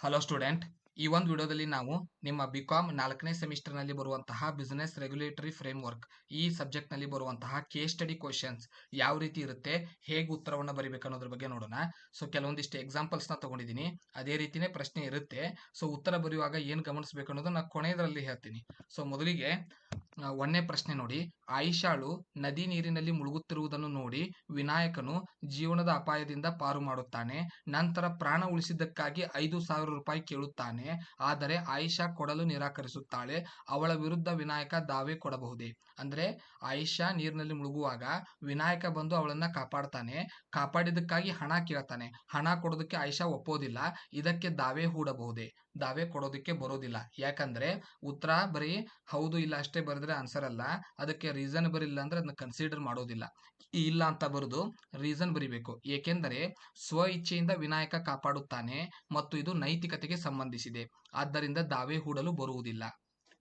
Hello student, ಈ ಒಂದು ವಿಡಿಯೋದಲ್ಲಿ ನಾವು ನಿಮ್ಮ ಬಿಕಾಮ್ 4ನೇ ಸೆಮಿಸ್ಟರ್ನಲ್ಲಿ ಬರುವಂತಹ ಬಿಸಿನೆಸ್ ರೆಗ್ಯುಲೇಟರಿ ಫ್ರೇಮ್ವರ್ಕ್ ಈ ಸಬ್ಜೆಕ್ಟ್ನಲ್ಲಿ ಬರುವಂತಹ ಕೇಸ್ ಸ್ಟಡಿ ಕ್ವಶನ್ಸ್ ಯಾವ ರೀತಿ ಇರುತ್ತೆ, ಹೇಗೆ ಉತ್ತರವನ್ನು ಬರೀಬೇಕು ಅನ್ನೋದ್ರ ಬಗ್ಗೆ ನೋಡೋಣ. ಸೊ ಕೆಲವೊಂದಿಷ್ಟು ಎಕ್ಸಾಂಪಲ್ಸ್ನ ತಗೊಂಡಿದ್ದೀನಿ, ಅದೇ ರೀತಿನೇ ಪ್ರಶ್ನೆ ಇರುತ್ತೆ. ಸೊ ಉತ್ತರ ಬರೆಯುವಾಗ ಏನು ಗಮನಿಸಬೇಕು ಅನ್ನೋದು ನಾನು ಕೊನೆಯದರಲ್ಲಿ ಹೇಳ್ತೀನಿ. ಸೊ ಮೊದಲಿಗೆ ಒಂದನೇ ಪ್ರಶ್ನೆ ನೋಡಿ. ಆಯಿಷಾಳು ನದಿ ನೀರಿನಲ್ಲಿ ಮುಳುಗುತ್ತಿರುವುದನ್ನು ನೋಡಿ ವಿನಾಯಕನು ಜೀವನದ ಅಪಾಯದಿಂದ ಪಾರು ಮಾಡುತ್ತಾನೆ. ನಂತರ ಪ್ರಾಣ ಉಳಿಸಿದ್ದಕ್ಕಾಗಿ 5,000 ರೂಪಾಯಿ ಕೇಳುತ್ತಾನೆ. ಆದರೆ ಆಯಿಷಾ ಕೊಡಲು ನಿರಾಕರಿಸುತ್ತಾಳೆ. ಅವಳ ವಿರುದ್ಧ ವಿನಾಯಕ ದಾವೆ ಕೊಡಬಹುದೇ? ಅಂದ್ರೆ ಆಯಿಷಾ ನೀರಿನಲ್ಲಿ ಮುಳುಗುವಾಗ ವಿನಾಯಕ ಬಂದು ಅವಳನ್ನ ಕಾಪಾಡ್ತಾನೆ. ಕಾಪಾಡಿದ್ದಕ್ಕಾಗಿ ಹಣ ಕೇಳ್ತಾನೆ. ಹಣ ಕೊಡೋದಕ್ಕೆ ಆಯಿಷಾ ಒಪ್ಪೋದಿಲ್ಲ. ಇದಕ್ಕೆ ದಾವೆ ಹೂಡಬಹುದೇ? ದಾವೆ ಕೊಡೋದಕ್ಕೆ ಬರೋದಿಲ್ಲ. ಯಾಕಂದ್ರೆ ಉತ್ತರ ಬರೀ ಹೌದು ಇಲ್ಲ ಅಷ್ಟೇ ಬರೆದ್ರೆ ಆನ್ಸರ್ ಅಲ್ಲ. ಅದಕ್ಕೆ ರೀಸನಬಲ್ ಇಲ್ಲ ಅಂದ್ರೆ ಅದನ್ನ ಕನ್ಸಿಡರ್ ಮಾಡೋದಿಲ್ಲ. ಇಲ್ಲ ಅಂತ ಬರೆದು ರೀಸನ್ ಬರಿಬೇಕು. ಏಕೆಂದರೆ ಸ್ವ ಇಚ್ಛೆಯಿಂದ ವಿನಾಯಕ ಕಾಪಾಡುತ್ತಾನೆ ಮತ್ತು ಇದು ನೈತಿಕತೆಗೆ ಸಂಬಂಧಿಸಿದೆ. ಆದ್ದರಿಂದ ದಾವೆ ಹೂಡಲು ಬರುವುದಿಲ್ಲ.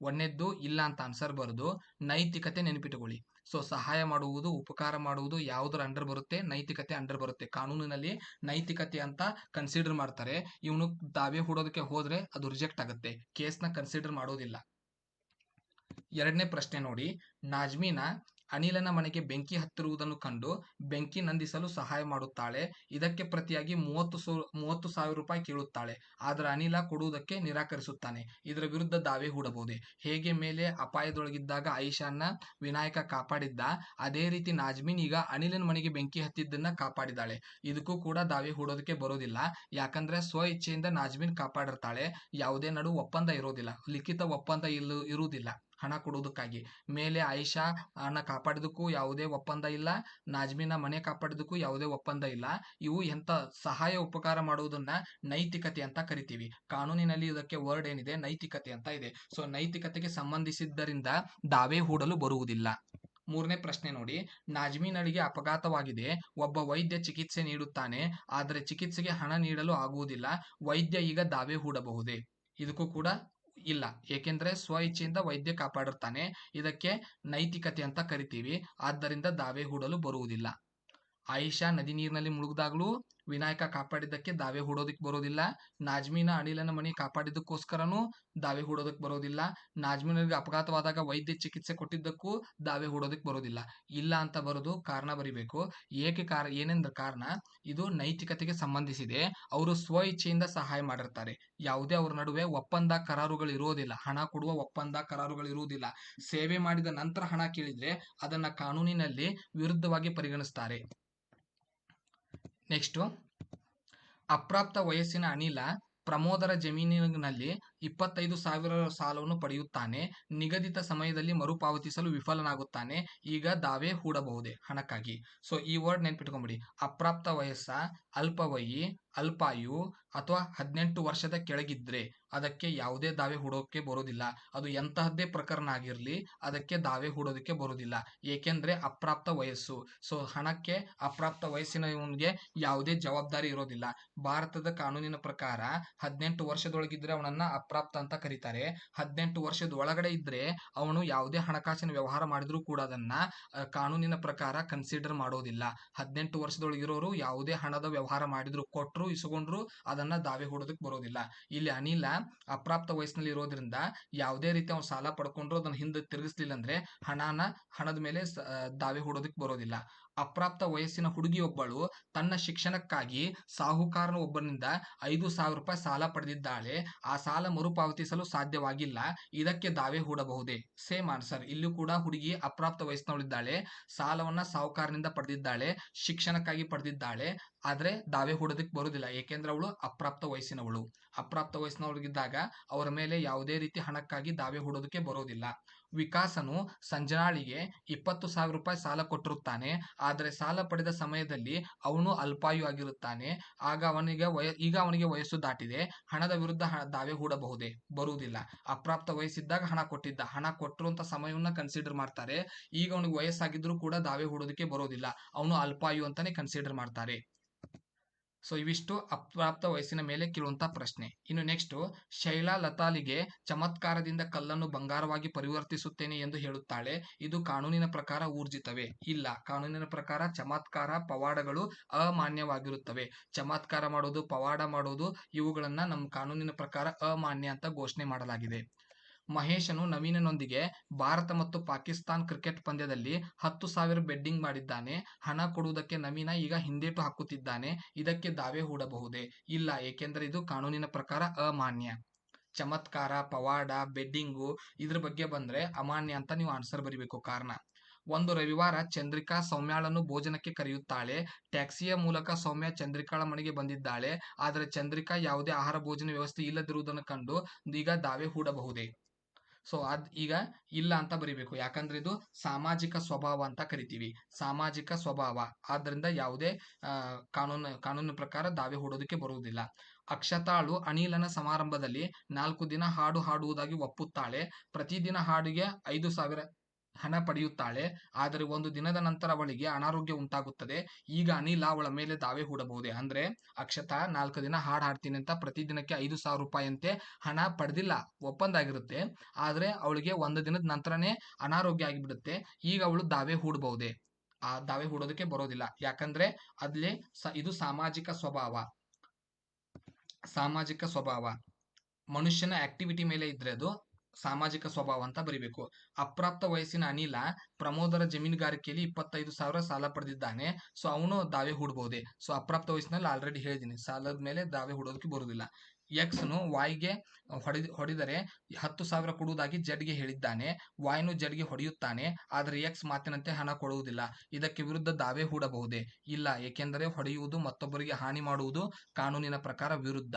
ಒಂದನೇದ್ದು ಇಲ್ಲ ಅಂತ ಆನ್ಸರ್ ಬರೆದು ನೈತಿಕತೆ ನೆನಪಿಟ್ಟುಕೊಳ್ಳಿ. ಸೊ ಸಹಾಯ ಮಾಡುವುದು, ಉಪಕಾರ ಮಾಡುವುದು ಯಾವುದರ ಅಂಡರ್ ಬರುತ್ತೆ? ನೈತಿಕತೆ ಅಂಡರ್ ಬರುತ್ತೆ. ಕಾನೂನಿನಲ್ಲಿ ನೈತಿಕತೆ ಅಂತ ಕನ್ಸಿಡರ್ ಮಾಡ್ತಾರೆ. ಇವನು ದಾವೆ ಹೂಡೋದಕ್ಕೆ ಹೋದ್ರೆ ಅದು ರಿಜೆಕ್ಟ್ ಆಗುತ್ತೆ. ಕೇಸ್ನ ಕನ್ಸಿಡರ್ ಮಾಡೋದಿಲ್ಲ. ಎರಡನೇ ಪ್ರಶ್ನೆ ನೋಡಿ. ನಾಜ್ಮೀನ ಅನಿಲನ ಮನೆಗೆ ಬೆಂಕಿ ಹತ್ತಿರುವುದನ್ನು ಕಂಡು ಬೆಂಕಿ ನಂದಿಸಲು ಸಹಾಯ ಮಾಡುತ್ತಾಳೆ. ಇದಕ್ಕೆ ಪ್ರತಿಯಾಗಿ 30,000 ರೂಪಾಯಿ ಕೇಳುತ್ತಾಳೆ. ಆದರೆ ಅನಿಲ ಕೊಡುವುದಕ್ಕೆ ನಿರಾಕರಿಸುತ್ತಾನೆ. ಇದರ ವಿರುದ್ಧ ದಾವೆ ಹೂಡಬಹುದೇ? ಹೇಗೆ ಮೇಲೆ ಅಪಾಯದೊಳಗಿದ್ದಾಗ ಆಯಿಷಾನ ವಿನಾಯಕ ಕಾಪಾಡಿದ್ದ, ಅದೇ ರೀತಿ ನಾಜ್ಮೀನ್ ಈಗ ಅನಿಲನ ಮನೆಗೆ ಬೆಂಕಿ ಹತ್ತಿದ್ದನ್ನ ಕಾಪಾಡಿದಾಳೆ. ಇದಕ್ಕೂ ಕೂಡ ದಾವೆ ಹೂಡೋದಕ್ಕೆ ಬರೋದಿಲ್ಲ. ಯಾಕಂದ್ರೆ ಸ್ವ ಇಚ್ಛೆಯಿಂದ ನಾಜ್ಮೀನ್ ಕಾಪಾಡಿರ್ತಾಳೆ. ಯಾವುದೇ ನಡು ಒಪ್ಪಂದ ಇರೋದಿಲ್ಲ, ಲಿಖಿತ ಒಪ್ಪಂದ ಇರುವುದಿಲ್ಲ ಹಣ ಕೊಡುವುದಕ್ಕಾಗಿ. ಮೇಲೆ ಆಯಿಷಾ ಅನ್ನ ಕಾಪಾಡಿದಕ್ಕೂ ಯಾವುದೇ ಒಪ್ಪಂದ ಇಲ್ಲ, ನಾಜ್ಮೀನ ಮನೆ ಕಾಪಾಡಿದಕ್ಕೂ ಯಾವುದೇ ಒಪ್ಪಂದ ಇಲ್ಲ. ಇವು ಎಂತ ಸಹಾಯ ಉಪಕಾರ ಮಾಡುವುದನ್ನ ನೈತಿಕತೆ ಅಂತ ಕರಿತೀವಿ. ಕಾನೂನಿನಲ್ಲಿ ಇದಕ್ಕೆ ವರ್ಡ್ ಏನಿದೆ? ನೈತಿಕತೆ ಅಂತ ಇದೆ. ಸೊ ನೈತಿಕತೆಗೆ ಸಂಬಂಧಿಸಿದ್ದರಿಂದ ದಾವೆ ಹೂಡಲು ಬರುವುದಿಲ್ಲ. ಮೂರನೇ ಪ್ರಶ್ನೆ ನೋಡಿ. ನಾಜ್ಮೀನಳಿಗೆ ಅಪಘಾತವಾಗಿದೆ. ಒಬ್ಬ ವೈದ್ಯ ಚಿಕಿತ್ಸೆ ನೀಡುತ್ತಾನೆ. ಆದರೆ ಚಿಕಿತ್ಸೆಗೆ ಹಣ ನೀಡಲು ಆಗುವುದಿಲ್ಲ. ವೈದ್ಯ ಈಗ ದಾವೆ ಹೂಡಬಹುದೇ? ಇದಕ್ಕೂ ಕೂಡ ಇಲ್ಲ. ಏಕೆಂದ್ರೆ ಸ್ವ ಇಚ್ಛೆಯಿಂದ ವೈದ್ಯ ಕಾಪಾಡಿರ್ತಾನೆ. ಇದಕ್ಕೆ ನೈತಿಕತೆ ಅಂತ ಕರಿತೀವಿ. ಆದ್ದರಿಂದ ದಾವೆ ಹೂಡಲು ಬರುವುದಿಲ್ಲ. ಆಯಿಷಾ ನದಿ ನೀರಿನಲ್ಲಿ ಮುಳುಗಿದಾಗಲೂ ವಿನಾಯಕ ಕಾಪಾಡಿದ್ದಕ್ಕೆ ದಾವೆ ಹೂಡೋದಕ್ಕೆ ಬರೋದಿಲ್ಲ. ನಾಜ್ಮೀನ ಅನಿಲನ ಮನೆ ಕಾಪಾಡಿದ್ದಕ್ಕೋಸ್ಕರನೂ ದಾವೆ ಹೂಡೋದಕ್ಕೆ ಬರೋದಿಲ್ಲ. ನಾಜ್ಮೀನಿಗೆ ಅಪಘಾತವಾದಾಗ ವೈದ್ಯ ಚಿಕಿತ್ಸೆ ಕೊಟ್ಟಿದ್ದಕ್ಕೂ ದಾವೆ ಹೂಡೋದಕ್ಕೆ ಬರೋದಿಲ್ಲ. ಇಲ್ಲ ಅಂತ ಬರೋದು ಕಾರಣ ಬರಿಬೇಕು. ಏನೆಂದ್ರೆ ಕಾರಣ ಇದು ನೈತಿಕತೆಗೆ ಸಂಬಂಧಿಸಿದೆ. ಅವರು ಸ್ವ ಇಚ್ಛೆಯಿಂದ ಸಹಾಯ ಮಾಡಿರ್ತಾರೆ. ಯಾವುದೇ ಅವ್ರ ನಡುವೆ ಒಪ್ಪಂದ ಕರಾರುಗಳು ಇರೋದಿಲ್ಲ. ಹಣ ಕೊಡುವ ಒಪ್ಪಂದ ಕರಾರುಗಳು ಇರುವುದಿಲ್ಲ. ಸೇವೆ ಮಾಡಿದ ನಂತರ ಹಣ ಕೇಳಿದ್ರೆ ಅದನ್ನ ಕಾನೂನಿನಲ್ಲಿ ವಿರುದ್ಧವಾಗಿ ಪರಿಗಣಿಸ್ತಾರೆ. ನೆಕ್ಸ್ಟ್, ಅಪ್ರಾಪ್ತ ವಯಸ್ಸಿನ ಅನಿಲ ಪ್ರಮೋದರ ಜಮೀನಿನಲ್ಲಿ 25,000 ಸಾಲವನ್ನು ಪಡೆಯುತ್ತಾನೆ. ನಿಗದಿತ ಸಮಯದಲ್ಲಿ ಮರುಪಾವತಿಸಲು ವಿಫಲನಾಗುತ್ತಾನೆ. ಈಗ ದಾವೆ ಹೂಡಬಹುದೇ ಹಣಕ್ಕಾಗಿ? ಸೊ ಈ ವರ್ಡ್ ನೆನ್ಪಿಟ್ಕೊಂಬಿಡಿ. ಅಪ್ರಾಪ್ತ ವಯಸ್ಸ, ಅಲ್ಪವಯಿ, ಅಲ್ಪಾಯು ಅಥವಾ 18 ವರ್ಷದ ಕೆಳಗಿದ್ರೆ ಅದಕ್ಕೆ ಯಾವುದೇ ದಾವೆ ಹೂಡೋಕೆ ಬರೋದಿಲ್ಲ. ಅದು ಎಂತಹದ್ದೇ ಪ್ರಕರಣ ಆಗಿರ್ಲಿ ಅದಕ್ಕೆ ದಾವೆ ಹೂಡೋದಕ್ಕೆ ಬರೋದಿಲ್ಲ. ಏಕೆಂದ್ರೆ ಅಪ್ರಾಪ್ತ ವಯಸ್ಸು. ಸೊ ಹಣಕ್ಕೆ ಅಪ್ರಾಪ್ತ ವಯಸ್ಸಿನವನಿಗೆ ಯಾವುದೇ ಜವಾಬ್ದಾರಿ ಇರೋದಿಲ್ಲ. ಭಾರತದ ಕಾನೂನಿನ ಪ್ರಕಾರ 18 ವರ್ಷದೊಳಗಿದ್ರೆ ಅವನನ್ನ ಅಪ್ರಾಪ್ತ ಅಂತ ಕರೀತಾರೆ. 18 ವರ್ಷದ ಒಳಗಡೆ ಇದ್ರೆ ಅವನು ಯಾವುದೇ ಹಣಕಾಸಿನ ವ್ಯವಹಾರ ಮಾಡಿದ್ರೂ ಕೂಡ ಅದನ್ನ ಕಾನೂನಿನ ಪ್ರಕಾರ ಕನ್ಸಿಡರ್ ಮಾಡೋದಿಲ್ಲ. 18 ವರ್ಷದೊಳಗಿರೋರು ಯಾವುದೇ ಹಣದ ವ್ಯವಹಾರ ಮಾಡಿದ್ರು, ಕೊಟ್ರು ಇಸ್ಕೊಂಡ್ರು ಅದನ್ನ ದಾವೆ ಹೂಡೋದಕ್ಕೆ ಬರೋದಿಲ್ಲ. ಇಲ್ಲಿ ಅನಿಲ ಅಪ್ರಾಪ್ತ ವಯಸ್ಸಿನಲ್ಲಿ ಇರೋದ್ರಿಂದ ಯಾವುದೇ ರೀತಿ ಅವ್ನು ಸಾಲ ಪಡ್ಕೊಂಡ್ರು ಅದನ್ನ ಹಿಂದೆ ತಿರುಗಿಸ್ಲಿಲ್ಲ ಅಂದ್ರೆ ಹಣದ ಮೇಲೆ ದಾವೆ ಹೂಡೋದಕ್ಕೆ ಬರೋದಿಲ್ಲ. ಅಪ್ರಾಪ್ತ ವಯಸ್ಸಿನ ಹುಡುಗಿಯೊಬ್ಬಳು ತನ್ನ ಶಿಕ್ಷಣಕ್ಕಾಗಿ ಸಾಹುಕಾರನ ಒಬ್ಬನಿಂದ 5,000 ರೂಪಾಯಿ ಸಾಲ ಪಡೆದಿದ್ದಾಳೆ. ಆ ಸಾಲ ಮರುಪಾವತಿಸಲು ಸಾಧ್ಯವಾಗಿಲ್ಲ. ಇದಕ್ಕೆ ದಾವೆ ಹೂಡಬಹುದೇ? Same answer. ಇಲ್ಲೂ ಕೂಡ ಹುಡುಗಿ ಅಪ್ರಾಪ್ತ ವಯಸ್ಸಿನವಳಿದ್ದಾಳೆ. ಸಾಲವನ್ನ ಸಾಹುಕಾರನಿಂದ ಪಡೆದಿದ್ದಾಳೆ, ಶಿಕ್ಷಣಕ್ಕಾಗಿ ಪಡೆದಿದ್ದಾಳೆ. ಆದ್ರೆ ದಾವೆ ಹೂಡೋದಕ್ಕೆ ಬರುವುದಿಲ್ಲ. ಏಕೆಂದ್ರೆ ಅವಳು ಅಪ್ರಾಪ್ತ ವಯಸ್ಸಿನವಳು. ಅಪ್ರಾಪ್ತ ವಯಸ್ಸಿನವಳಿಗಿದ್ದಾಗ ಅವರ ಮೇಲೆ ಯಾವುದೇ ರೀತಿ ಹಣಕ್ಕಾಗಿ ದಾವೆ ಹೂಡೋದಕ್ಕೆ ಬರೋದಿಲ್ಲ. ವಿಕಾಸನು ಸಂಜನಾಳಿಗೆ 20,000 ರೂಪಾಯಿ ಸಾಲ ಕೊಟ್ಟಿರುತ್ತಾನೆ. ಆದರೆ ಸಾಲ ಪಡೆದ ಸಮಯದಲ್ಲಿ ಅವನು ಅಲ್ಪಾಯು ಆಗಿರುತ್ತಾನೆ. ಈಗ ಅವನಿಗೆ ವಯಸ್ಸು ದಾಟಿದೆ. ಹಣದ ವಿರುದ್ಧ ದಾವೆ ಹೂಡಬಹುದೇ? ಬರುವುದಿಲ್ಲ. ಅಪ್ರಾಪ್ತ ವಯಸ್ಸಿದ್ದಾಗ ಹಣ ಕೊಟ್ಟಿದ್ದ, ಹಣ ಕೊಟ್ಟಿರುವಂತ ಸಮಯವನ್ನ ಕನ್ಸಿಡರ್ ಮಾಡ್ತಾರೆ. ಈಗ ಅವನಿಗೆ ವಯಸ್ಸಾಗಿದ್ರು ಕೂಡ ದಾವೆ ಹೂಡೋದಕ್ಕೆ ಬರೋದಿಲ್ಲ. ಅವನು ಅಲ್ಪಾಯು ಅಂತಾನೆ ಕನ್ಸಿಡರ್ ಮಾಡ್ತಾರೆ. ಸೊ ಇವಿಷ್ಟು ಅಪ್ರಾಪ್ತ ವಯಸ್ಸಿನ ಮೇಲೆ ಕೇಳುವಂತ ಪ್ರಶ್ನೆ. ಇನ್ನು ನೆಕ್ಸ್ಟ್, ಶೈಲಾ ಲತಾಳಿಗೆ ಚಮತ್ಕಾರದಿಂದ ಕಲ್ಲನ್ನು ಬಂಗಾರವಾಗಿ ಪರಿವರ್ತಿಸುತ್ತೇನೆ ಎಂದು ಹೇಳುತ್ತಾಳೆ, ಇದು ಕಾನೂನಿನ ಪ್ರಕಾರ ಊರ್ಜಿತವೇ? ಇಲ್ಲ, ಕಾನೂನಿನ ಪ್ರಕಾರ ಚಮತ್ಕಾರ ಪವಾಡಗಳು ಅಮಾನ್ಯವಾಗಿರುತ್ತವೆ. ಚಮತ್ಕಾರ ಮಾಡೋದು, ಪವಾಡ ಮಾಡೋದು ಇವುಗಳನ್ನ ನಮ್ಮ ಕಾನೂನಿನ ಪ್ರಕಾರ ಅಮಾನ್ಯ ಅಂತ ಘೋಷಣೆ ಮಾಡಲಾಗಿದೆ. ಮಹೇಶನು ನವೀನನೊಂದಿಗೆ ಭಾರತ ಮತ್ತು ಪಾಕಿಸ್ತಾನ್ ಕ್ರಿಕೆಟ್ ಪಂದ್ಯದಲ್ಲಿ 10,000 ಬೆಟ್ಟಿಂಗ್ ಮಾಡಿದ್ದಾನೆ. ಹಣ ಕೊಡುವುದಕ್ಕೆ ನವೀನ ಈಗ ಹಿಂದೇಟು ಹಾಕುತ್ತಿದ್ದಾನೆ. ಇದಕ್ಕೆ ದಾವೆ ಹೂಡಬಹುದೇ? ಇಲ್ಲ, ಏಕೆಂದರೆ ಇದು ಕಾನೂನಿನ ಪ್ರಕಾರ ಅಮಾನ್ಯ. ಚಮತ್ಕಾರ, ಪವಾಡ, ಬೆಡ್ಡಿಂಗು ಇದ್ರ ಬಗ್ಗೆ ಬಂದ್ರೆ ಅಮಾನ್ಯ ಅಂತ ನೀವು ಆನ್ಸರ್ ಬರಿಬೇಕು ಕಾರಣ. ಒಂದು ರವಿವಾರ ಚಂದ್ರಿಕಾ ಸೌಮ್ಯಾಳನ್ನು ಭೋಜನಕ್ಕೆ ಕರೆಯುತ್ತಾಳೆ. ಟ್ಯಾಕ್ಸಿಯ ಮೂಲಕ ಸೌಮ್ಯ ಚಂದ್ರಿಕಾಳ ಮನೆಗೆ ಬಂದಿದ್ದಾಳೆ. ಆದರೆ ಚಂದ್ರಿಕಾ ಯಾವುದೇ ಆಹಾರ ಭೋಜನ ವ್ಯವಸ್ಥೆ ಇಲ್ಲದಿರುವುದನ್ನು ಕಂಡು ಈಗ ದಾವೆ ಹೂಡಬಹುದೇ? ಸೊ ಈಗ ಇಲ್ಲ ಅಂತ ಬರಿಬೇಕು, ಯಾಕಂದ್ರೆ ಇದು ಸಾಮಾಜಿಕ ಸ್ವಭಾವ ಅಂತ ಕರಿತೀವಿ. ಸಾಮಾಜಿಕ ಸ್ವಭಾವ ಆದ್ದರಿಂದ ಯಾವುದೇ ಕಾನೂನು ಪ್ರಕಾರ ದಾವೆ ಹೂಡೋದಕ್ಕೆ ಬರುವುದಿಲ್ಲ. ಅಕ್ಷತಾಳು ಅನಿಲನ ಸಮಾರಂಭದಲ್ಲಿ 4 ದಿನ ಹಾಡು ಹಾಡುವುದಾಗಿ ಒಪ್ಪುತ್ತಾಳೆ. ಪ್ರತಿದಿನ ಹಾಡಿಗೆ 5,000 ಹಣ ಪಡೆಯುತ್ತಾಳೆ. ಆದರೆ ಒಂದು ದಿನದ ನಂತರ ಅವಳಿಗೆ ಅನಾರೋಗ್ಯ ಉಂಟಾಗುತ್ತದೆ. ಈಗ ಅನಿಲ ಅವಳ ಮೇಲೆ ದಾವೆ ಹೂಡಬಹುದೇ? ಅಂದ್ರೆ ಅಕ್ಷತಾ 4 ದಿನ ಹಾಡು ಹಾಡ್ತೀನಿ ಅಂತ ಪ್ರತಿದಿನಕ್ಕೆ 5,000 ರೂಪಾಯಿಯಂತೆ ಹಣ ಪಡೆದಿಲ್ಲ, ಒಪ್ಪಂದ ಆಗಿರುತ್ತೆ. ಆದ್ರೆ ಅವಳಿಗೆ ಒಂದು ದಿನದ ನಂತರನೇ ಅನಾರೋಗ್ಯ ಆಗಿಬಿಡುತ್ತೆ. ಈಗ ಅವಳು ದಾವೆ ಹೂಡಬಹುದೇ? ಆ ದಾವೆ ಹೂಡೋದಕ್ಕೆ ಬರೋದಿಲ್ಲ, ಯಾಕಂದ್ರೆ ಅದ್ಲೇ ಇದು ಸಾಮಾಜಿಕ ಸ್ವಭಾವ. ಸಾಮಾಜಿಕ ಸ್ವಭಾವ ಮನುಷ್ಯನ ಆಕ್ಟಿವಿಟಿ ಮೇಲೆ ಇದ್ರೆ ಅದು ಸಾಮಾಜಿಕ ಸ್ವಭಾವ ಅಂತ ಬರಿಬೇಕು. ಅಪ್ರಾಪ್ತ ವಯಸ್ಸಿನ ಅನಿಲ ಪ್ರಮೋದರ ಜಮೀನುಗಾರಿಕೆಯಲ್ಲಿ 25,000 ಸಾಲ ಪಡೆದಿದ್ದಾನೆ. ಸೊ ಅವನು ದಾವೆ ಹೂಡಬಹುದೇ? ಸೊ ಅಪ್ರಾಪ್ತ ವಯಸ್ಸಿನಲ್ಲಿ ಆಲ್ರೆಡಿ ಹೇಳಿದ್ದೀನಿ, ಸಾಲದ ಮೇಲೆ ದಾವೆ ಹೂಡೋದಕ್ಕೆ ಬರುವುದಿಲ್ಲ. ಎಕ್ಸ್ನು ವಾಯ್ಗೆ ಹೊಡೆದರೆ 10,000 ಕೊಡುವುದಾಗಿ ಜಡ್ಗೆ ಹೇಳಿದ್ದಾನೆ. ವಾಯ್ನು ಜಡ್ಗೆ ಹೊಡೆಯುತ್ತಾನೆ, ಆದರೆ ಎಕ್ಸ್ ಮಾತಿನಂತೆ ಹಣ ಕೊಡುವುದಿಲ್ಲ. ಇದಕ್ಕೆ ವಿರುದ್ಧ ದಾವೆ ಹೂಡಬಹುದೇ? ಇಲ್ಲ, ಏಕೆಂದರೆ ಹೊಡೆಯುವುದು ಮತ್ತೊಬ್ಬರಿಗೆ ಹಾನಿ ಮಾಡುವುದು ಕಾನೂನಿನ ಪ್ರಕಾರ ವಿರುದ್ಧ.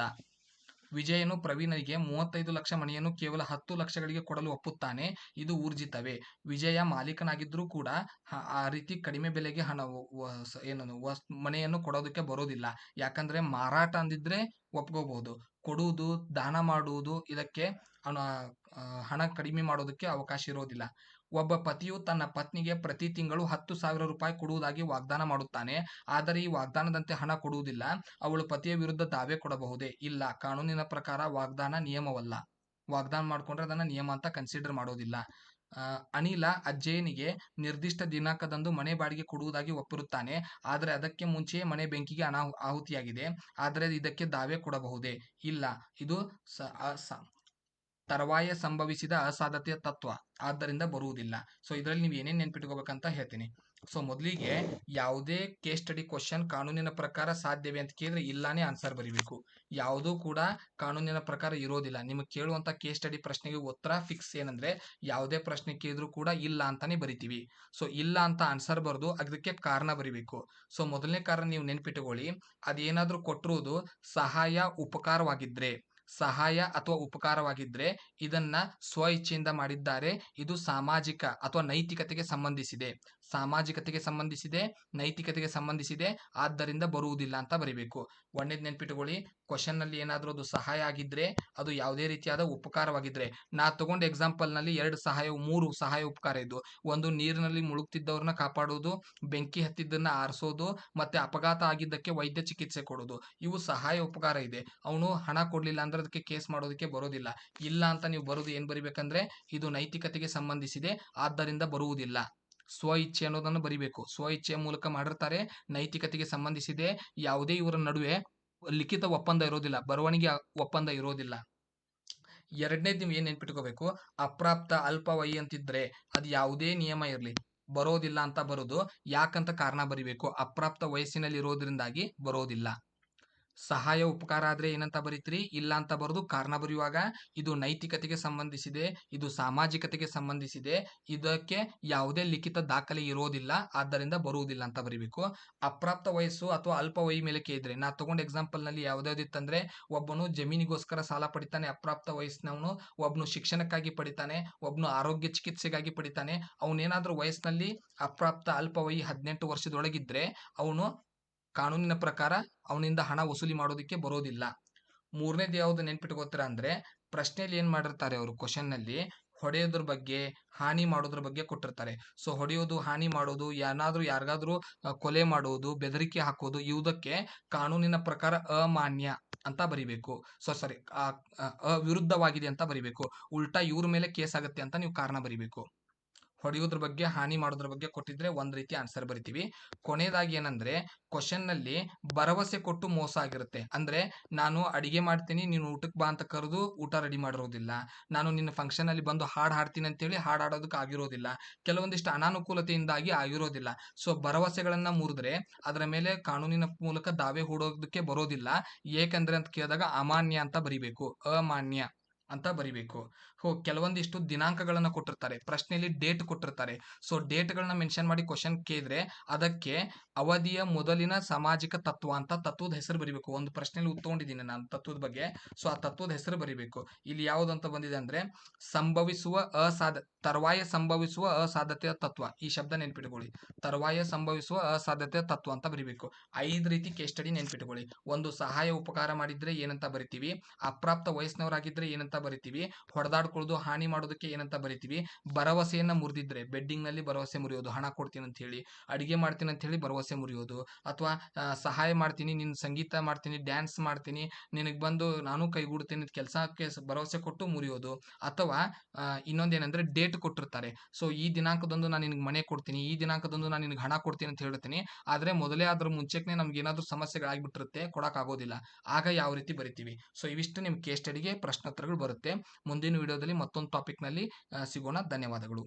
ವಿಜಯನು ಪ್ರವೀಣನಿಗೆ 35 ಲಕ್ಷ ಮನೆಯನ್ನು ಕೇವಲ 10 ಲಕ್ಷಗಳಿಗೆ ಕೊಡಲು ಒಪ್ಪುತ್ತಾನೆ, ಇದು ಊರ್ಜಿತವೇ? ವಿಜಯ ಮಾಲೀಕನಾಗಿದ್ರೂ ಕೂಡ ಆ ರೀತಿ ಕಡಿಮೆ ಬೆಲೆಗೆ ಮನೆಯನ್ನು ಕೊಡೋದಕ್ಕೆ ಬರೋದಿಲ್ಲ. ಯಾಕಂದ್ರೆ ಮಾರಾಟ ಅಂದಿದ್ರೆ ಒಪ್ಕೋಬಹುದು, ಕೊಡುವುದು, ದಾನ ಮಾಡುವುದು ಇದಕ್ಕೆ ಹಣ ಕಡಿಮೆ ಮಾಡೋದಕ್ಕೆ ಅವಕಾಶ ಇರೋದಿಲ್ಲ. ಒಬ್ಬ ಪತಿಯು ತನ್ನ ಪತ್ನಿಗೆ ಪ್ರತಿ ತಿಂಗಳು 10,000 ರೂಪಾಯಿ ಕೊಡುವುದಾಗಿ ವಾಗ್ದಾನ ಮಾಡುತ್ತಾನೆ. ಆದರೆ ಈ ವಾಗ್ದಾನದಂತೆ ಹಣ ಕೊಡುವುದಿಲ್ಲ. ಅವಳು ಪತಿಯ ವಿರುದ್ಧ ದಾವೆ ಕೊಡಬಹುದೇ? ಇಲ್ಲ, ಕಾನೂನಿನ ಪ್ರಕಾರ ವಾಗ್ದಾನ ನಿಯಮವಲ್ಲ. ವಾಗ್ದಾನ ಮಾಡ್ಕೊಂಡ್ರೆ ಅದನ್ನ ನಿಯಮ ಅಂತ ಕನ್ಸಿಡರ್ ಮಾಡೋದಿಲ್ಲ. ಅನಿಲ ಅಜ್ಜಯ್ಯನಿಗೆ ನಿರ್ದಿಷ್ಟ ದಿನಾಂಕದಂದು ಮನೆ ಬಾಡಿಗೆ ಕೊಡುವುದಾಗಿ ಒಪ್ಪಿರುತ್ತಾನೆ. ಆದರೆ ಅದಕ್ಕೆ ಮುಂಚೆಯೇ ಮನೆ ಬೆಂಕಿಗೆ ಆಹುತಿಯಾಗಿದೆ. ಆದರೆ ಇದಕ್ಕೆ ದಾವೆ ಕೊಡಬಹುದೇ? ಇಲ್ಲ, ಇದು ತರುವಾಯ ಸಂಭವಿಸಿದ ಅಸಾಧ್ಯತೆಯ ತತ್ವ, ಆದ್ದರಿಂದ ಬರುವುದಿಲ್ಲ. ಸೊ ಇದರಲ್ಲಿ ನೀವು ಏನೇನು ನೆನ್ಪಿಟ್ಕೋಬೇಕಂತ ಹೇಳ್ತೀನಿ. ಸೊ ಮೊದಲಿಗೆ ಯಾವುದೇ ಕೇಸ್ ಸ್ಟಡಿ ಕ್ವಶನ್ ಕಾನೂನಿನ ಪ್ರಕಾರ ಸಾಧ್ಯವೇ ಅಂತ ಕೇಳಿದ್ರೆ ಇಲ್ಲಾನೇ ಆನ್ಸರ್ ಬರಿಬೇಕು. ಯಾವುದೂ ಕೂಡ ಕಾನೂನಿನ ಪ್ರಕಾರ ಇರೋದಿಲ್ಲ. ನಿಮಗೆ ಕೇಳುವಂತ ಕೇಸ್ ಸ್ಟಡಿ ಪ್ರಶ್ನೆಗೆ ಉತ್ತರ ಫಿಕ್ಸ್ ಏನಂದ್ರೆ ಯಾವುದೇ ಪ್ರಶ್ನೆ ಕೇಳಿದ್ರು ಕೂಡ ಇಲ್ಲ ಅಂತಾನೆ ಬರಿತೀವಿ. ಸೊ ಇಲ್ಲ ಅಂತ ಆನ್ಸರ್ ಬರೆದು ಅದಕ್ಕೆ ಕಾರಣ ಬರಿಬೇಕು. ಸೊ ಮೊದಲನೇ ಕಾರಣ ನೀವು ನೆನ್ಪಿಟ್ಟುಕೊಳ್ಳಿ, ಅದೇನಾದ್ರೂ ಕೊಟ್ಟಿರುವುದು ಸಹಾಯ ಅಥವಾ ಉಪಕಾರವಾಗಿದ್ರೆ ಇದನ್ನ ಸ್ವ ಇಚ್ಛೆಯಿಂದ ಮಾಡಿದ್ದಾರೆ. ಇದು ಸಾಮಾಜಿಕ ಅಥವಾ ನೈತಿಕತೆಗೆ ಸಂಬಂಧಿಸಿದೆ. ನೈತಿಕತೆಗೆ ಸಂಬಂಧಿಸಿದೆ, ಆದ್ದರಿಂದ ಬರುವುದಿಲ್ಲ ಅಂತ ಬರಿಬೇಕು. ಒಂದೇದ್ ನೆನ್ಪಿಟ್ಟುಕೊಳ್ಳಿ, ಕ್ವಶನ್ ನಲ್ಲಿ ಏನಾದ್ರೂ ಅದು ಸಹಾಯ ಆಗಿದ್ರೆ, ಅದು ಯಾವುದೇ ರೀತಿಯಾದ ಉಪಕಾರವಾಗಿದ್ರೆ, ನಾ ತಗೊಂಡ ಎಕ್ಸಾಂಪಲ್ ನಲ್ಲಿ 3 ಸಹಾಯ ಉಪಕಾರ ಇದ್ದು, ಒಂದು ನೀರಿನಲ್ಲಿ ಮುಳುಗ್ತಿದ್ದವ್ರನ್ನ ಕಾಪಾಡೋದು, ಬೆಂಕಿ ಹತ್ತಿದ್ದನ್ನ ಆರಿಸೋದು, ಮತ್ತೆ ಅಪಘಾತ ಆಗಿದ್ದಕ್ಕೆ ವೈದ್ಯ ಚಿಕಿತ್ಸೆ ಕೊಡೋದು. ಇವು ಸಹಾಯ ಉಪಕಾರ ಇದೆ. ಅವನು ಹಣ ಕೊಡ್ಲಿಲ್ಲ ಅಂದ್ರೆ ಅದಕ್ಕೆ ಕೇಸ್ ಮಾಡೋದಕ್ಕೆ ಬರೋದಿಲ್ಲ. ಇಲ್ಲ ಅಂತ ನೀವು ಬರೋದು ಏನ್ ಬರಿಬೇಕಂದ್ರೆ ಇದು ನೈತಿಕತೆಗೆ ಸಂಬಂಧಿಸಿದೆ, ಆದ್ದರಿಂದ ಬರುವುದಿಲ್ಲ. ಸ್ವ ಇಚ್ಛೆ ಅನ್ನೋದನ್ನು ಬರಿಬೇಕು. ಸ್ವ ಇಚ್ಛೆಯ ಮೂಲಕ ಮಾಡಿರ್ತಾರೆ, ನೈತಿಕತೆಗೆ ಸಂಬಂಧಿಸಿದೆ. ಯಾವುದೇ ಇವರ ನಡುವೆ ಲಿಖಿತ ಒಪ್ಪಂದ ಇರೋದಿಲ್ಲ, ಬರವಣಿಗೆ ಒಪ್ಪಂದ ಇರೋದಿಲ್ಲ. ಎರಡನೇದು ನೀವು ಏನ್ ನೆನ್ಪಿಟ್ಕೋಬೇಕು, ಅಪ್ರಾಪ್ತ ಅಲ್ಪವಯಿ ಅಂತಿದ್ರೆ ಅದು ಯಾವುದೇ ನಿಯಮ ಇರಲಿ ಬರೋದಿಲ್ಲ ಅಂತ ಬರೋದು. ಯಾಕಂತ ಕಾರಣ ಬರಿಬೇಕು. ಅಪ್ರಾಪ್ತ ವಯಸ್ಸಿನಲ್ಲಿ ಇರೋದ್ರಿಂದಾಗಿ ಬರೋದಿಲ್ಲ. ಸಹಾಯ ಉಪಕಾರ ಆದ್ರೆ ಏನಂತ ಬರೀತೀರಿ? ಇಲ್ಲ ಅಂತ ಬರೋದು. ಕಾರಣ ಬರೆಯುವಾಗ ಇದು ನೈತಿಕತೆಗೆ ಸಂಬಂಧಿಸಿದೆ, ಇದು ಸಾಮಾಜಿಕತೆಗೆ ಸಂಬಂಧಿಸಿದೆ, ಇದಕ್ಕೆ ಯಾವುದೇ ಲಿಖಿತ ದಾಖಲೆ ಇರೋದಿಲ್ಲ, ಆದ್ದರಿಂದ ಬರುವುದಿಲ್ಲ ಅಂತ ಬರೀಬೇಕು. ಅಪ್ರಾಪ್ತ ವಯಸ್ಸು ಅಥವಾ ಅಲ್ಪವಯಿ ಮೇಲೆ ಕೇಳಿದ್ರೆ, ನಾ ತಗೊಂಡ ಎಕ್ಸಾಂಪಲ್ ನಲ್ಲಿ ಯಾವ್ದಾವ್ದಿತ್ತಂದ್ರೆ, ಒಬ್ಬನು ಜಮೀನಿಗೋಸ್ಕರ ಸಾಲ ಪಡಿತಾನೆ ಅಪ್ರಾಪ್ತ ವಯಸ್ಸಿನವನು, ಒಬ್ಬನು ಶಿಕ್ಷಣಕ್ಕಾಗಿ ಪಡಿತಾನೆ, ಒಬ್ಬನು ಆರೋಗ್ಯ ಚಿಕಿತ್ಸೆಗಾಗಿ ಪಡಿತಾನೆ. ಅವನೇನಾದ್ರೂ ವಯಸ್ಸಿನಲ್ಲಿ ಅಪ್ರಾಪ್ತ ಅಲ್ಪವಯಿ 18 ವರ್ಷದೊಳಗಿದ್ರೆ ಅವನು ಕಾನೂನಿನ ಪ್ರಕಾರ ಅವನಿಂದ ಹಣ ವಸೂಲಿ ಮಾಡೋದಕ್ಕೆ ಬರೋದಿಲ್ಲ. ಮೂರನೇದು ಯಾವ್ದು ನೆನ್ಪಿಟ್ಕೋತೀರಾ ಅಂದ್ರೆ, ಪ್ರಶ್ನೆಯಲ್ಲಿ ಏನ್ ಮಾಡಿರ್ತಾರೆ ಅವರು ಕ್ವಶನ್ ನಲ್ಲಿ, ಹೊಡೆಯೋದ್ರ ಬಗ್ಗೆ, ಹಾನಿ ಮಾಡೋದ್ರ ಬಗ್ಗೆ ಕೊಟ್ಟಿರ್ತಾರೆ. ಸೊ ಹೊಡೆಯೋದು, ಹಾನಿ ಮಾಡೋದು, ಏನಾದ್ರೂ ಯಾರಿಗಾದ್ರೂ ಕೊಲೆ ಮಾಡುವುದು, ಬೆದರಿಕೆ ಹಾಕೋದು ಇವುದಕ್ಕೆ ಕಾನೂನಿನ ಪ್ರಕಾರ ಅಮಾನ್ಯ ಅಂತ ಬರಿಬೇಕು. ಸಾರಿ, ವಿರುದ್ಧವಾಗಿದೆ ಅಂತ ಬರಿಬೇಕು. ಉಲ್ಟಾ ಇವ್ರ ಮೇಲೆ ಕೇಸ್ ಆಗುತ್ತೆ ಅಂತ ನೀವು ಕಾರಣ ಬರಿಬೇಕು. ಹೊಡೆಯೋದ್ರ ಬಗ್ಗೆ, ಹಾನಿ ಮಾಡೋದ್ರ ಬಗ್ಗೆ ಕೊಟ್ಟಿದ್ರೆ ಒಂದ್ ರೀತಿ ಆನ್ಸರ್ ಬರಿತೀವಿ. ಕೊನೆಯದಾಗಿ ಏನಂದ್ರೆ, ಕ್ವಶನ್ ನಲ್ಲಿ ಭರವಸೆ ಕೊಟ್ಟು ಮೋಸ ಆಗಿರುತ್ತೆ. ಅಂದ್ರೆ ನಾನು ಅಡಿಗೆ ಮಾಡ್ತೀನಿ, ನೀನು ಊಟಕ್ಕೆ ಬಾ ಅಂತ ಕರೆದು ಊಟ ರೆಡಿ ಮಾಡಿರೋದಿಲ್ಲ. ನಾನು ನಿನ್ನ ಫಂಕ್ಷನ್ ಅಲ್ಲಿ ಬಂದು ಹಾಡು ಹಾಡ್ತೀನಿ ಅಂತೇಳಿ ಹಾಡು ಹಾಡೋದಕ್ಕೆ ಆಗಿರೋದಿಲ್ಲ. ಕೆಲವೊಂದಿಷ್ಟು ಅನಾನುಕೂಲತೆಯಿಂದಾಗಿ ಆಗಿರೋದಿಲ್ಲ. ಸೊ ಭರವಸೆಗಳನ್ನ ಮುರಿದ್ರೆ ಅದರ ಮೇಲೆ ಕಾನೂನಿನ ಮೂಲಕ ದಾವೆ ಹೂಡೋದಕ್ಕೆ ಬರೋದಿಲ್ಲ. ಏಕೆಂದ್ರೆ ಅಂತ ಕೇಳಿದಾಗ ಅಮಾನ್ಯ ಅಂತ ಬರಿಬೇಕು, ಅಮಾನ್ಯ ಅಂತ ಬರಿಬೇಕು. ಕೆಲವೊಂದಿಷ್ಟು ದಿನಾಂಕಗಳನ್ನ ಕೊಟ್ಟಿರ್ತಾರೆ, ಪ್ರಶ್ನೆಯಲ್ಲಿ ಡೇಟ್ ಕೊಟ್ಟಿರ್ತಾರೆ. ಸೊ ಡೇಟ್ಗಳನ್ನ ಮೆನ್ಷನ್ ಮಾಡಿ ಕ್ವಶನ್ ಕೇಳಿದ್ರೆ ಅದಕ್ಕೆ ಅವಧಿಯ ಮೊದಲಿನ ಸಾಮಾಜಿಕ ತತ್ವ ಅಂತ ತತ್ವದ ಹೆಸರು ಬರಿಬೇಕು. ಒಂದು ಪ್ರಶ್ನೆಯಲ್ಲಿ ಉತ್ಕೊಂಡಿದ್ದೀನಿ ನಾನು ತತ್ವದ ಬಗ್ಗೆ. ಸೊ ಆ ತತ್ವದ ಹೆಸರು ಬರಿಬೇಕು. ಇಲ್ಲಿ ಯಾವ್ದಂತ ಬಂದಿದೆ ಅಂದ್ರೆ, ಸಂಭವಿಸುವ ತರುವಾಯ ಸಂಭವಿಸುವ ಅಸಾಧ್ಯತೆಯ ತತ್ವ. ಈ ಶಬ್ದ ನೆನ್ಪಿಟ್ಕೊಳ್ಳಿ, ತರುವಾಯ ಸಂಭವಿಸುವ ಅಸಾಧ್ಯತೆಯ ತತ್ವ ಅಂತ ಬರಿಬೇಕು. 5 ರೀತಿ ಕೇಸ್ ಸ್ಟಡಿ ನೆನ್ಪಿಟ್ಕೊಳ್ಳಿ. ಒಂದು, ಸಹಾಯ ಉಪಕಾರ ಮಾಡಿದ್ರೆ ಏನಂತ ಬರಿತೀವಿ. ಅಪ್ರಾಪ್ತ ವಯಸ್ಸಿನವರಾಗಿದ್ರೆ ಏನಂತ ಬರಿತೀವಿ. ಹೊಡೆದಾಡ್ಕೊಳ್ಳೋದು, ಹಾನಿ ಮಾಡೋದಕ್ಕೆ ಏನಂತ ಬರಿತೀವಿ. ಭರವಸೆಯನ್ನ ಮುರಿದಿದ್ರೆ, ಬೆಡ್ಡಿಂಗ್ ನಲ್ಲಿ ಭರವಸೆ ಮುರಿಯೋದು, ಹಣ ಕೊಡ್ತೀನಿ ಅಂತ ಹೇಳಿ, ಅಡಿಗೆ ಮಾಡ್ತೀನಿ ಅಂತ ಹೇಳಿ ಭರವಸೆ ಮುರಿಯೋದು, ಅಥವಾ ಸಹಾಯ ಮಾಡ್ತೀನಿ, ನಿನ್ ಸಂಗೀತ ಮಾಡ್ತೀನಿ, ಡ್ಯಾನ್ಸ್ ಮಾಡ್ತೀನಿ, ನಿನಗೆ ಬಂದು ನಾನು ಕೈಗೂಡ್ತೀನಿ ಕೆಲಸಕ್ಕೆ ಭರವಸೆ ಕೊಟ್ಟು ಮುರಿಯೋದು. ಅಥವಾ ಇನ್ನೊಂದೇನಂದ್ರೆ ಡೇಟ್ ಕೊಟ್ಟಿರ್ತಾರೆ. ಸೊ ಈ ದಿನಾಂಕದಂದು ನಾನು ನಿನಗೆ ಮನೆ ಕೊಡ್ತೀನಿ, ಈ ದಿನಾಂಕದಂದು ನಾನು ನಿನಗೆ ಹಣ ಕೊಡ್ತೀನಿ ಅಂತ ಹೇಳ್ತೀನಿ. ಆದ್ರೆ ಮೊದಲೇ ಅದ್ರ ಮುಂಚೆನೆ ನಮ್ಗೆ ಏನಾದ್ರು ಸಮಸ್ಯೆಗಳಾಗ್ಬಿಟ್ಟಿರುತ್ತೆ, ಕೊಡಕ್ ಆಗೋದಿಲ್ಲ. ಆಗ ಯಾವ ರೀತಿ ಬರಿತೀವಿ. ಸೊ ಇವಿಷ್ಟು ನಿಮ್ ಕೇಸ್ ಸ್ಟಡಿಗೆ ಪ್ರಶ್ನೋತ್ತರಗಳು ಬರುತ್ತೆ. ಮುಂದಿನ ವಿಡಿಯೋದಲ್ಲಿ ಮತ್ತೊಂದು ಟಾಪಿಕ್ ನಲ್ಲಿ ಸಿಗೋಣ. ಧನ್ಯವಾದಗಳು.